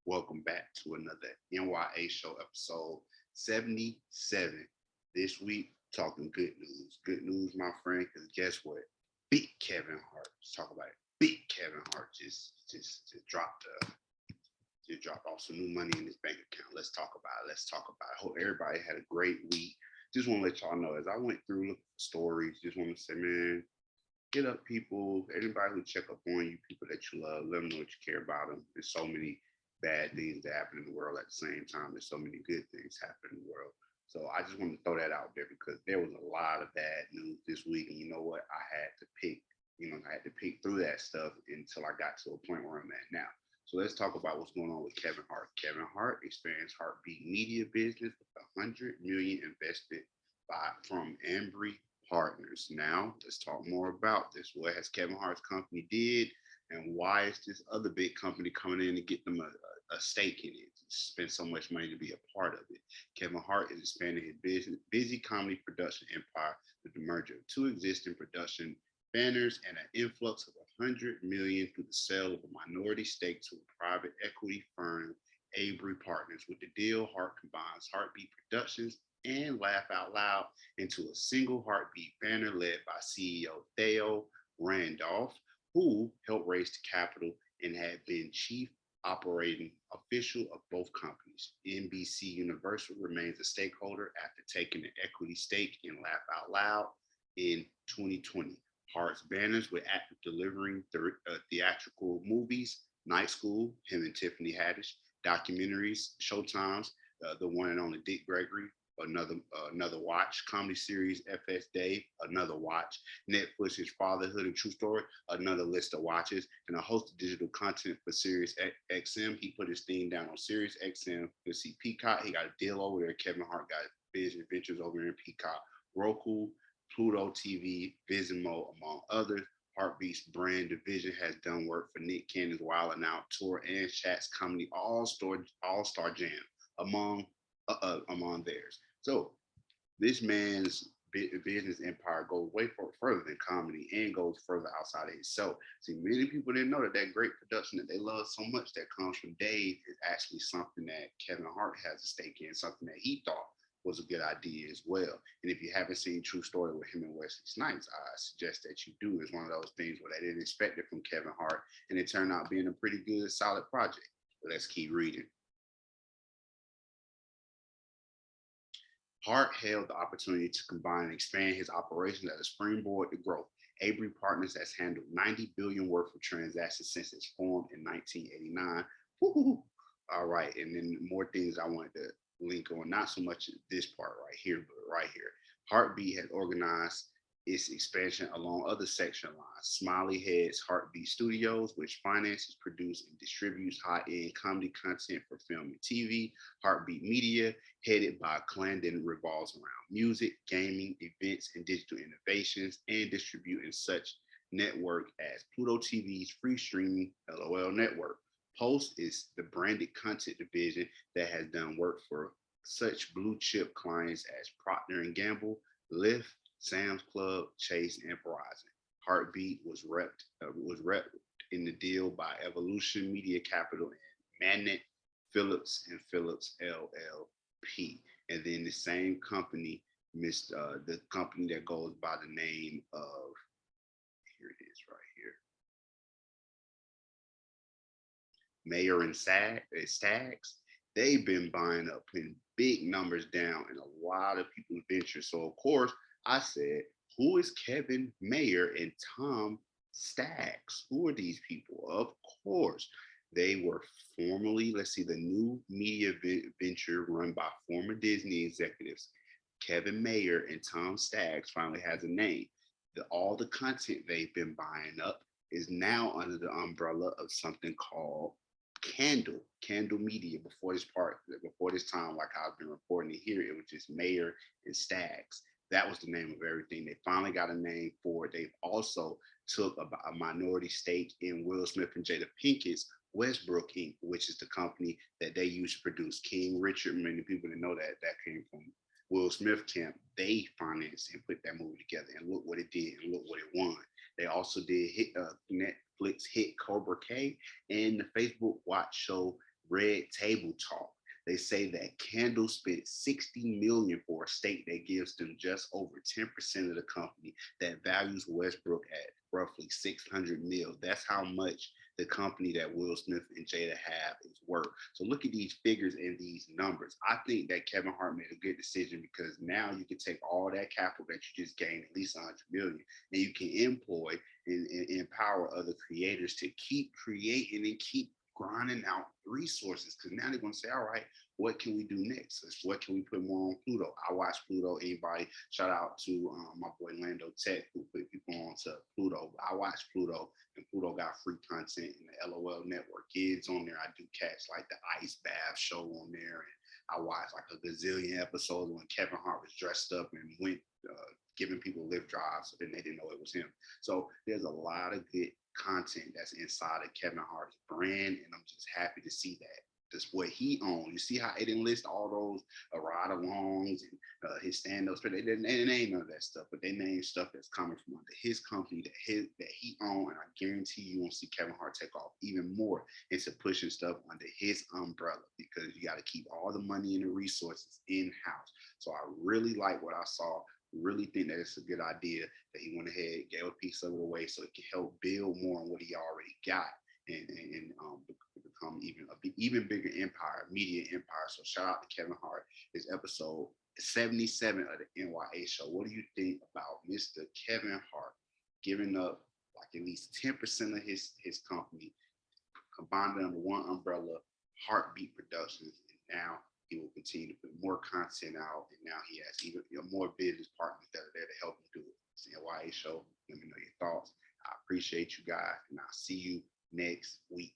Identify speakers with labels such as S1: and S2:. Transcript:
S1: Welcome back to another N.y.a show, episode 77. This week, talking good news. Good news, my friend, because guess what? Big Kevin Hart. Let's talk about it. Big Kevin Hart just dropped off some new money in his bank account. Let's talk about it. Let's talk about it. Hope everybody had a great week. Just want to let y'all know as I went through looking for stories, just want to say, man, hit up people, anybody who check up on you, people that you love, let them know that you care about them. There's so many bad things that happen in the world at the same time. There's so many good things happen in the world. So I just wanted to throw that out there because there was a lot of bad news this week. And you know what? I had to pick through that stuff until I got to a point where I'm at now. So let's talk about what's going on with Kevin Hart. Kevin Hart experienced HartBeat media business with 100 million invested from Embry Partners. Now let's talk more about this. What has Kevin Hart's company did, and why is this other big company coming in to get them a stake in it? Spend so much money to be a part of it. Kevin Hart is expanding his busy comedy production empire with the merger of two existing production banners and an influx of 100 million through the sale of a minority stake to a private equity firm, Avery Partners. With the deal, Hart combines HartBeat Productions and Laugh Out Loud into a single HartBeat banner led by CEO Theo Randolph, who helped raise the capital and had been chief operating official of both companies. NBC Universal remains a stakeholder after taking an equity stake in Laugh Out Loud in 2020. Hart's banners were active delivering theatrical movies, Night School, him and Tiffany Haddish, documentaries, Showtimes, the one and only Dick Gregory, another watch, comedy series FS Dave, another watch, Netflix's Fatherhood and True Story, another list of watches, and a host of digital content for Sirius XM. He put his theme down on Sirius XM. You see Peacock. He got a deal over there. Kevin Hart got business ventures over in Peacock, Roku, Pluto TV, Vizimo, among others. HartBeat's brand division has done work for Nick Cannon's Wild and Out tour and Shaq's comedy All-Star Jam, among theirs. So this man's business empire goes way further than comedy and goes further outside of himself. See, many people didn't know that that great production that they love so much that comes from Dave is actually something that Kevin Hart has a stake in, something that he thought was a good idea as well. And if you haven't seen True Story with him and Wesley Snipes, I suggest that you do. It's one of those things where they didn't expect it from Kevin Hart, and it turned out being a pretty good, solid project. But let's keep reading. Hart hailed the opportunity to combine and expand his operations as a springboard to growth. Avery Partners has handled 90 billion worth of transactions since its formed in 1989. Woo-hoo. All right, and then more things I wanted to link on, not so much this part right here, but right here. HartBeat has organized its expansion along other section lines. Smiley Head's HartBeat Studios, which finances, produces, and distributes high-end comedy content for film and TV. HartBeat Media, headed by Clandon, revolves around music, gaming, events, and digital innovations, and distributing such network as Pluto TV's free streaming LOL network. Post is the branded content division that has done work for such blue chip clients as Procter and Gamble, Lyft, Sam's Club, Chase, and Verizon. HartBeat was repped in the deal by Evolution Media Capital and Manet Phillips and Phillips LLP. And then the same company, the company that goes by the name of, here it is right here, Mayer and Staggs, they've been buying up, putting big numbers down in a lot of people's ventures. So of course, I said, who is Kevin Mayer and Tom Staggs? Who are these people? Of course, they were formerly, let's see, the new media venture run by former Disney executives. Kevin Mayer and Tom Staggs finally has a name. All the content they've been buying up is now under the umbrella of something called Candle Media. Before this time, like I've been reporting it here, it was just Mayer and Staggs. That was the name of everything. They finally got a name for it. They've also took a minority stake in Will Smith and Jada Pinkett's Westbrook Inc., which is the company that they used to produce King Richard. Many people didn't know that came from Will Smith camp. They financed and put that movie together, and look what it did, and look what it won. They also did Netflix hit Cobra Kai and the Facebook Watch show Red Table Talk. They say that Candle spent 60 million for a stake that gives them just over 10% of the company that values Westbrook at roughly 600 mil. That's how much the company that Will Smith and Jada have is worth. So look at these figures and these numbers. I think that Kevin Hart made a good decision because now you can take all that capital that you just gained, at least 100 million, and you can employ and empower other creators to keep creating and keep grinding out resources, because now they're going to say, all right, what can we do next? What can we put more on Pluto? I watch Pluto. Anybody, shout out to my boy Lando Tech, who put people on to Pluto. I watch Pluto, and Pluto got free content in the LOL network. Kids on there, I do catch like the ice bath show on there. And I watched like a gazillion episodes when Kevin Hart was dressed up and went giving people lift drives, so then they didn't know it was him. So there's a lot of good content that's inside of Kevin Hart's brand, and I'm just happy to see that. That's what he owns. You see how it didn't list all those ride alongs and his stand-ups, but they name none of that stuff. But they name stuff that's coming from under his company that he owns, and I guarantee you won't see Kevin Hart take off even more into pushing stuff under his umbrella, because you got to keep all the money and the resources in house. So I really like what I saw. Really think that it's a good idea that he went ahead, gave a piece of it away so it can help build more on what he already got, and become even bigger empire, media empire. So shout out to Kevin Hart. It's episode 77 of the N.y.a show. What do you think about Mr. Kevin Hart giving up like at least 10% of his company, combined under one umbrella, HartBeat Productions, and now he will continue to put more content out, and now he has even more business partners that are there to help him do it. It's the N.y.a show. Let me know your thoughts. I appreciate you guys, and I'll see you next week.